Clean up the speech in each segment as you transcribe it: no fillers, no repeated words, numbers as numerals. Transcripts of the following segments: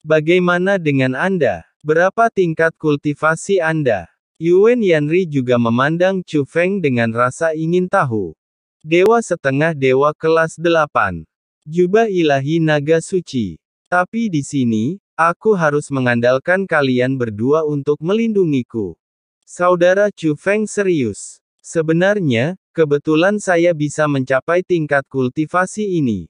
Bagaimana dengan Anda? Berapa tingkat kultivasi Anda? Yuan Yanri juga memandang Chu Feng dengan rasa ingin tahu. Dewa setengah dewa kelas 8. Jubah ilahi naga suci. Tapi di sini, aku harus mengandalkan kalian berdua untuk melindungiku. Saudara Chu Feng serius. Sebenarnya, kebetulan saya bisa mencapai tingkat kultivasi ini.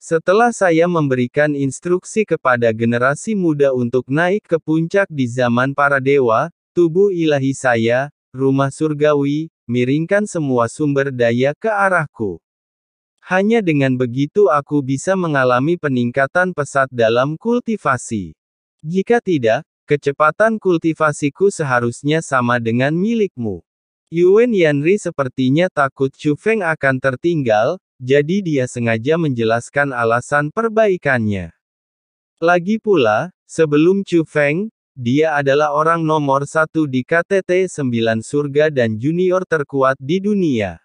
Setelah saya memberikan instruksi kepada generasi muda untuk naik ke puncak di zaman para dewa, tubuh ilahi saya, rumah surgawi, miringkan semua sumber daya ke arahku. Hanya dengan begitu aku bisa mengalami peningkatan pesat dalam kultivasi. Jika tidak, kecepatan kultivasiku seharusnya sama dengan milikmu. Yuan Yanri sepertinya takut Chu Feng akan tertinggal, jadi dia sengaja menjelaskan alasan perbaikannya. Lagi pula, sebelum Chu Feng, dia adalah orang nomor 1 di KTT 9 surga dan junior terkuat di dunia.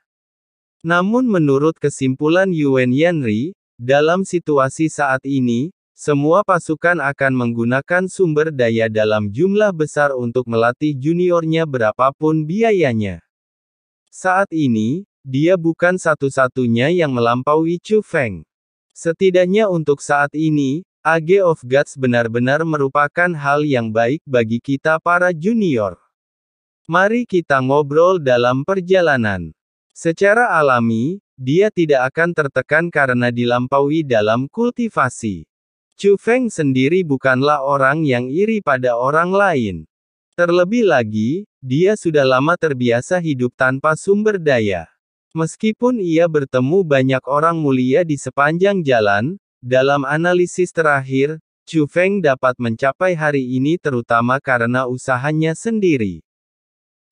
Namun menurut kesimpulan Yuan Yanri, dalam situasi saat ini, semua pasukan akan menggunakan sumber daya dalam jumlah besar untuk melatih juniornya berapapun biayanya. Saat ini, dia bukan satu-satunya yang melampaui Chu Feng. Setidaknya untuk saat ini, Age of Gods benar-benar merupakan hal yang baik bagi kita para junior. Mari kita ngobrol dalam perjalanan. Secara alami, dia tidak akan tertekan karena dilampaui dalam kultivasi. Chu Feng sendiri bukanlah orang yang iri pada orang lain. Terlebih lagi, dia sudah lama terbiasa hidup tanpa sumber daya. Meskipun ia bertemu banyak orang mulia di sepanjang jalan, dalam analisis terakhir, Chu Feng dapat mencapai hari ini terutama karena usahanya sendiri.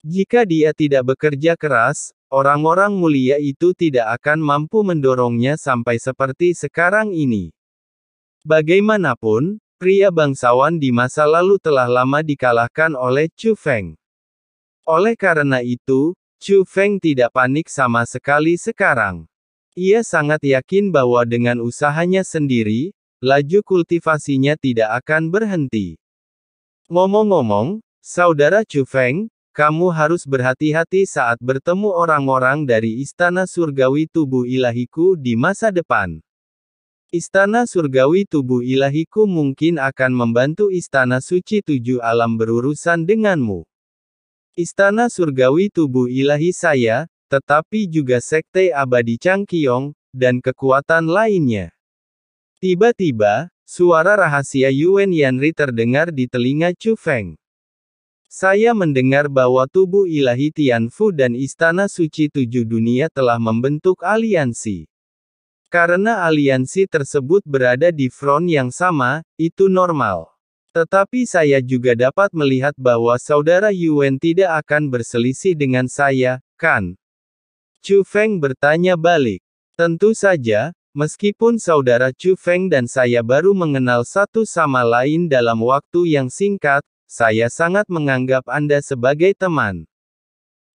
Jika dia tidak bekerja keras, orang-orang mulia itu tidak akan mampu mendorongnya sampai seperti sekarang ini. Bagaimanapun, pria bangsawan di masa lalu telah lama dikalahkan oleh Chu Feng. Oleh karena itu, Chu Feng tidak panik sama sekali sekarang. Ia sangat yakin bahwa dengan usahanya sendiri, laju kultivasinya tidak akan berhenti. Ngomong-ngomong, saudara Chu Feng, kamu harus berhati-hati saat bertemu orang-orang dari Istana Surgawi Tubuh Ilahiku di masa depan. Istana Surgawi Tubuh Ilahiku mungkin akan membantu Istana Suci 7 Alam berurusan denganmu. Istana Surgawi Tubuh Ilahi saya, tetapi juga Sekte Abadi Changqiong, dan kekuatan lainnya. Tiba-tiba, suara rahasia Yuan Yanri terdengar di telinga Chu Feng. Saya mendengar bahwa tubuh ilahi Tianfu dan Istana Suci 7 Dunia telah membentuk aliansi. Karena aliansi tersebut berada di front yang sama, itu normal. Tetapi saya juga dapat melihat bahwa saudara Yuan tidak akan berselisih dengan saya, kan? Chu Feng bertanya balik. Tentu saja, meskipun saudara Chu Feng dan saya baru mengenal satu sama lain dalam waktu yang singkat, saya sangat menganggap Anda sebagai teman.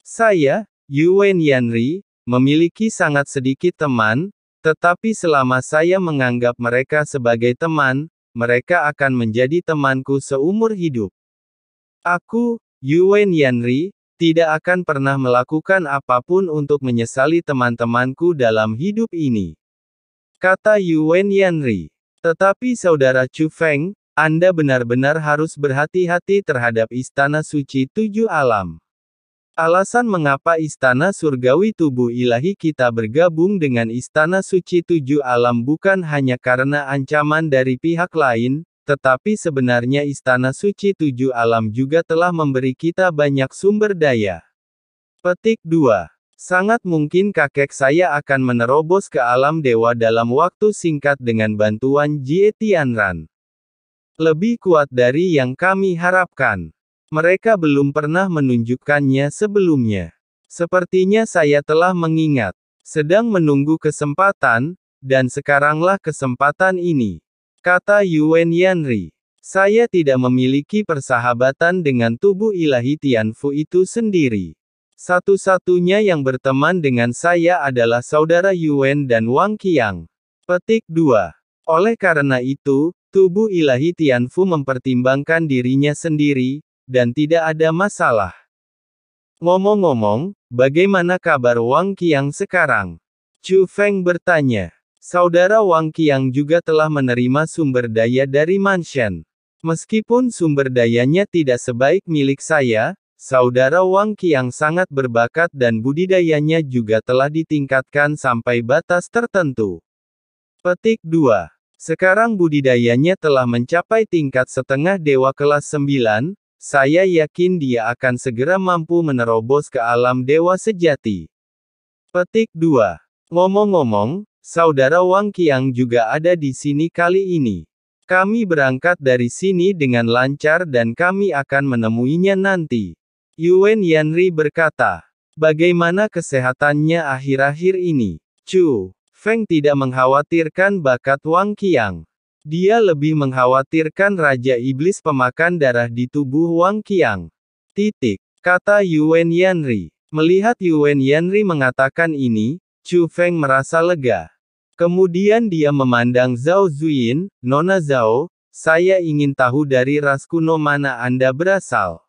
Saya, Yuan Yanri, memiliki sangat sedikit teman, tetapi selama saya menganggap mereka sebagai teman, mereka akan menjadi temanku seumur hidup. Aku, Yuan Yanri, tidak akan pernah melakukan apapun untuk menyesali teman-temanku dalam hidup ini. Kata Yuan Yanri. Tetapi saudara Chu Feng, Anda benar-benar harus berhati-hati terhadap Istana Suci 7 Alam. Alasan mengapa Istana Surgawi Tubuh Ilahi kita bergabung dengan Istana Suci 7 Alam bukan hanya karena ancaman dari pihak lain, tetapi sebenarnya Istana Suci 7 Alam juga telah memberi kita banyak sumber daya. Petik 2. Sangat mungkin kakek saya akan menerobos ke alam dewa dalam waktu singkat dengan bantuan Jie Tianran. Lebih kuat dari yang kami harapkan. Mereka belum pernah menunjukkannya sebelumnya. Sepertinya saya telah mengingat. Sedang menunggu kesempatan, dan sekaranglah kesempatan ini. Kata Yuan Yanri. Saya tidak memiliki persahabatan dengan tubuh ilahi Tianfu itu sendiri. Satu-satunya yang berteman dengan saya adalah saudara Yuan dan Wang Qiang. Petik 2. Oleh karena itu, Tubuh ilahi Tianfu mempertimbangkan dirinya sendiri, dan tidak ada masalah. Ngomong-ngomong, bagaimana kabar Wang Qiang sekarang? Chu Feng bertanya. Saudara Wang Qiang juga telah menerima sumber daya dari Manshan. Meskipun sumber dayanya tidak sebaik milik saya, Saudara Wang Qiang sangat berbakat dan budidayanya juga telah ditingkatkan sampai batas tertentu. Petik 2. Sekarang budidayanya telah mencapai tingkat setengah dewa kelas 9, saya yakin dia akan segera mampu menerobos ke alam dewa sejati. Petik 2. Ngomong-ngomong, Saudara Wang Qiang juga ada di sini kali ini. Kami berangkat dari sini dengan lancar dan kami akan menemuinya nanti. Yuan Yanri berkata. Bagaimana kesehatannya akhir-akhir ini? Chu Feng tidak mengkhawatirkan bakat Wang Qiang. Dia lebih mengkhawatirkan Raja Iblis pemakan darah di tubuh Wang Qiang. Titik, kata Yuan Yanri. Melihat Yuan Yanri mengatakan ini, Chu Feng merasa lega. Kemudian dia memandang Zhao Zuyin, Nona Zhao, saya ingin tahu dari ras kuno mana Anda berasal.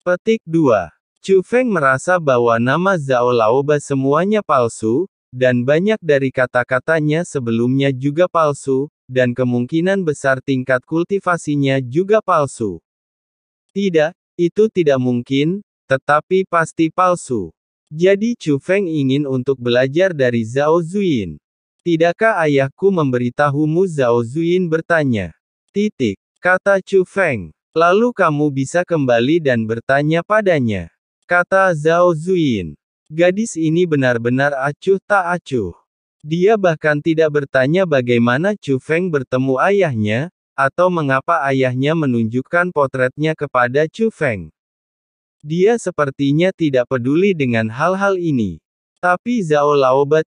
Petik 2. Chu Feng merasa bahwa nama Zhao Laoba semuanya palsu, dan banyak dari kata-katanya sebelumnya juga palsu, dan kemungkinan besar tingkat kultivasinya juga palsu. Tidak, itu tidak mungkin, tetapi pasti palsu. Jadi Chu Feng ingin untuk belajar dari Zhao Zuyin. Tidakkah ayahku memberitahumu? Zhao Zuyin bertanya. Titik, kata Chu Feng. Lalu kamu bisa kembali dan bertanya padanya. Kata Zhao Zuyin. Gadis ini benar-benar acuh tak acuh. Dia bahkan tidak bertanya bagaimana Chu Feng bertemu ayahnya, atau mengapa ayahnya menunjukkan potretnya kepada Chu Feng. Dia sepertinya tidak peduli dengan hal-hal ini. Tapi Zhao Laoba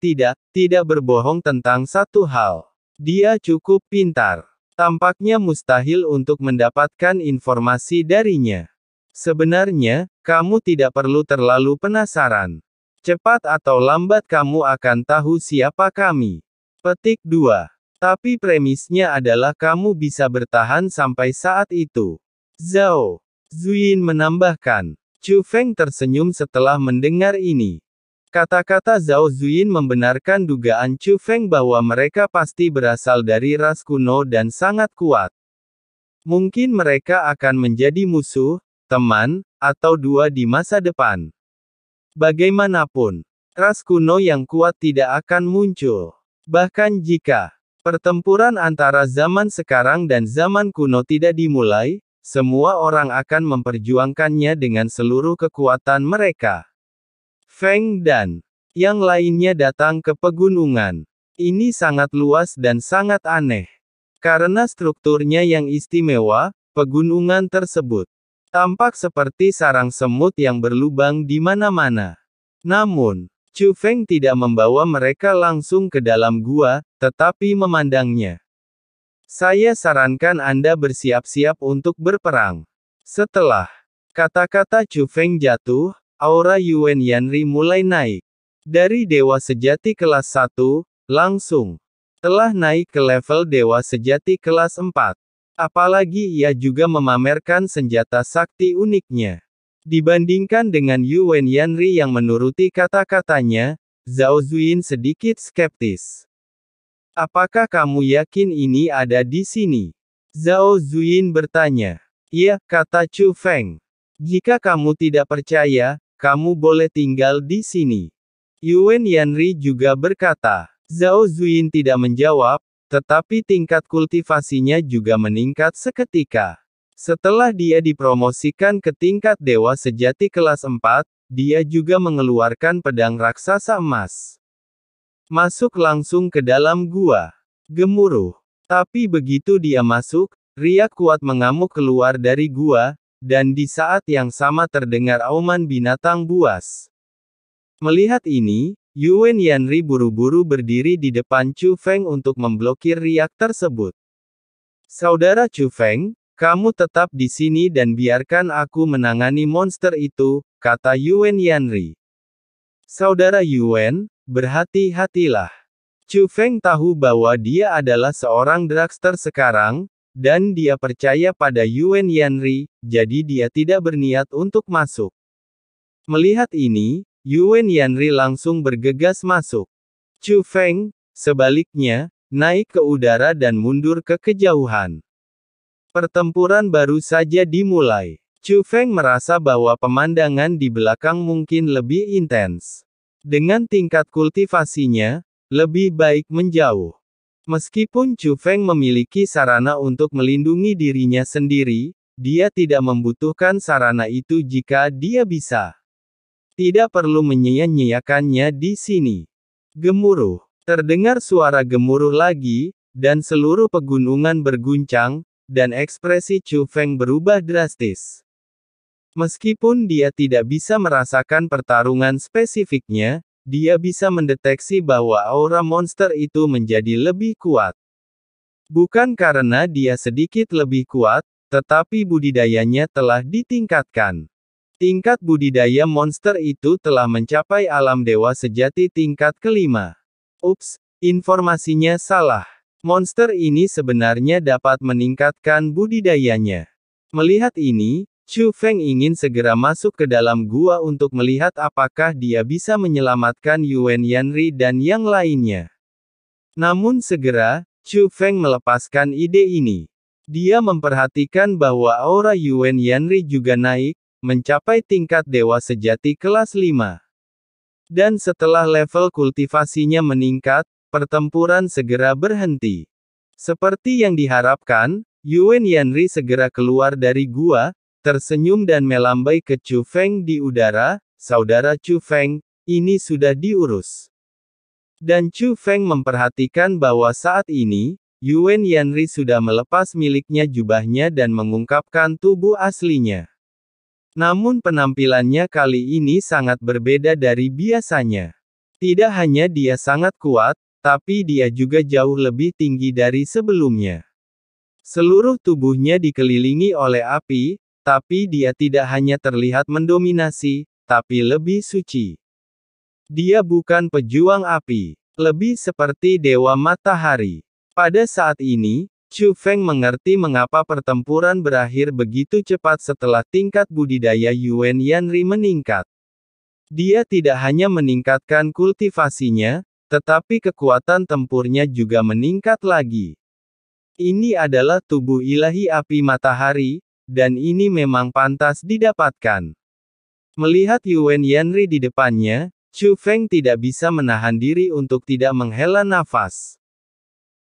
tidak berbohong tentang satu hal. Dia cukup pintar. Tampaknya mustahil untuk mendapatkan informasi darinya. Sebenarnya, kamu tidak perlu terlalu penasaran. Cepat atau lambat kamu akan tahu siapa kami. Petik 2. Tapi premisnya adalah kamu bisa bertahan sampai saat itu. Zhao Zuyin menambahkan. Chu Feng tersenyum setelah mendengar ini. Kata-kata Zhao Zuyin membenarkan dugaan Chu Feng bahwa mereka pasti berasal dari ras kuno dan sangat kuat. Mungkin mereka akan menjadi musuh, teman, atau dua di masa depan. Bagaimanapun, ras kuno yang kuat tidak akan muncul. Bahkan jika pertempuran antara zaman sekarang dan zaman kuno tidak dimulai, semua orang akan memperjuangkannya dengan seluruh kekuatan mereka. Feng dan yang lainnya datang ke pegunungan. Ini sangat luas dan sangat aneh. Karena strukturnya yang istimewa, pegunungan tersebut tampak seperti sarang semut yang berlubang di mana-mana. Namun, Chu Feng tidak membawa mereka langsung ke dalam gua, tetapi memandangnya. Saya sarankan Anda bersiap-siap untuk berperang. Setelah kata-kata Chu Feng jatuh, aura Yuan Yanri mulai naik. Dari Dewa Sejati kelas 1, langsung telah naik ke level Dewa Sejati kelas 4. Apalagi ia juga memamerkan senjata sakti uniknya. Dibandingkan dengan Yuan Yanri yang menuruti kata-katanya, Zhao Zuyin sedikit skeptis. Apakah kamu yakin ini ada di sini? Zhao Zuyin bertanya. Iya, kata Chu Feng. Jika kamu tidak percaya, kamu boleh tinggal di sini. Yuan Yanri juga berkata. Zhao Zuyin tidak menjawab, tetapi tingkat kultivasinya juga meningkat seketika. Setelah dia dipromosikan ke tingkat Dewa Sejati kelas 4, dia juga mengeluarkan pedang raksasa emas. Masuk langsung ke dalam gua. Gemuruh. Tapi begitu dia masuk, riak kuat mengamuk keluar dari gua, dan di saat yang sama terdengar auman binatang buas. Melihat ini, Yuan Yanri buru-buru berdiri di depan Chu Feng untuk memblokir riak tersebut. Saudara Chu Feng, kamu tetap di sini dan biarkan aku menangani monster itu, kata Yuan Yanri. Saudara Yuan, berhati-hatilah. Chu Feng tahu bahwa dia adalah seorang dragster sekarang, dan dia percaya pada Yuan Yanri, jadi dia tidak berniat untuk masuk. Melihat ini, Yuan Yanri langsung bergegas masuk. Chu Feng, sebaliknya, naik ke udara dan mundur ke kejauhan. Pertempuran baru saja dimulai. Chu Feng merasa bahwa pemandangan di belakang mungkin lebih intens. Dengan tingkat kultivasinya, lebih baik menjauh. Meskipun Chu Feng memiliki sarana untuk melindungi dirinya sendiri, dia tidak membutuhkan sarana itu jika dia bisa. Tidak perlu menyia-nyiakannya di sini. Gemuruh. Terdengar suara gemuruh lagi, dan seluruh pegunungan berguncang, dan ekspresi Chu Feng berubah drastis. Meskipun dia tidak bisa merasakan pertarungan spesifiknya, dia bisa mendeteksi bahwa aura monster itu menjadi lebih kuat. Bukan karena dia sedikit lebih kuat, tetapi budidayanya telah ditingkatkan. Tingkat budidaya monster itu telah mencapai alam dewa sejati tingkat kelima. Ups, informasinya salah. Monster ini sebenarnya dapat meningkatkan budidayanya. Melihat ini, Chu Feng ingin segera masuk ke dalam gua untuk melihat apakah dia bisa menyelamatkan Yuan Yanri dan yang lainnya. Namun segera, Chu Feng melepaskan ide ini. Dia memperhatikan bahwa aura Yuan Yanri juga naik, mencapai tingkat dewa sejati kelas 5. Dan setelah level kultivasinya meningkat, pertempuran segera berhenti. Seperti yang diharapkan, Yuan Yanri segera keluar dari gua, tersenyum dan melambai ke Chu Feng di udara. Saudara Chu Feng, ini sudah diurus. Dan Chu Feng memperhatikan bahwa saat ini, Yuan Yanri sudah melepas miliknya jubahnya dan mengungkapkan tubuh aslinya. Namun penampilannya kali ini sangat berbeda dari biasanya. Tidak hanya dia sangat kuat, tapi dia juga jauh lebih tinggi dari sebelumnya. Seluruh tubuhnya dikelilingi oleh api, tapi dia tidak hanya terlihat mendominasi, tapi lebih suci. Dia bukan pejuang api, lebih seperti dewa matahari. Pada saat ini, Chu Feng mengerti mengapa pertempuran berakhir begitu cepat setelah tingkat budidaya Yuan Yanri meningkat. Dia tidak hanya meningkatkan kultivasinya, tetapi kekuatan tempurnya juga meningkat lagi. Ini adalah tubuh ilahi api matahari, dan ini memang pantas didapatkan. Melihat Yuan Yanri di depannya, Chu Feng tidak bisa menahan diri untuk tidak menghela nafas.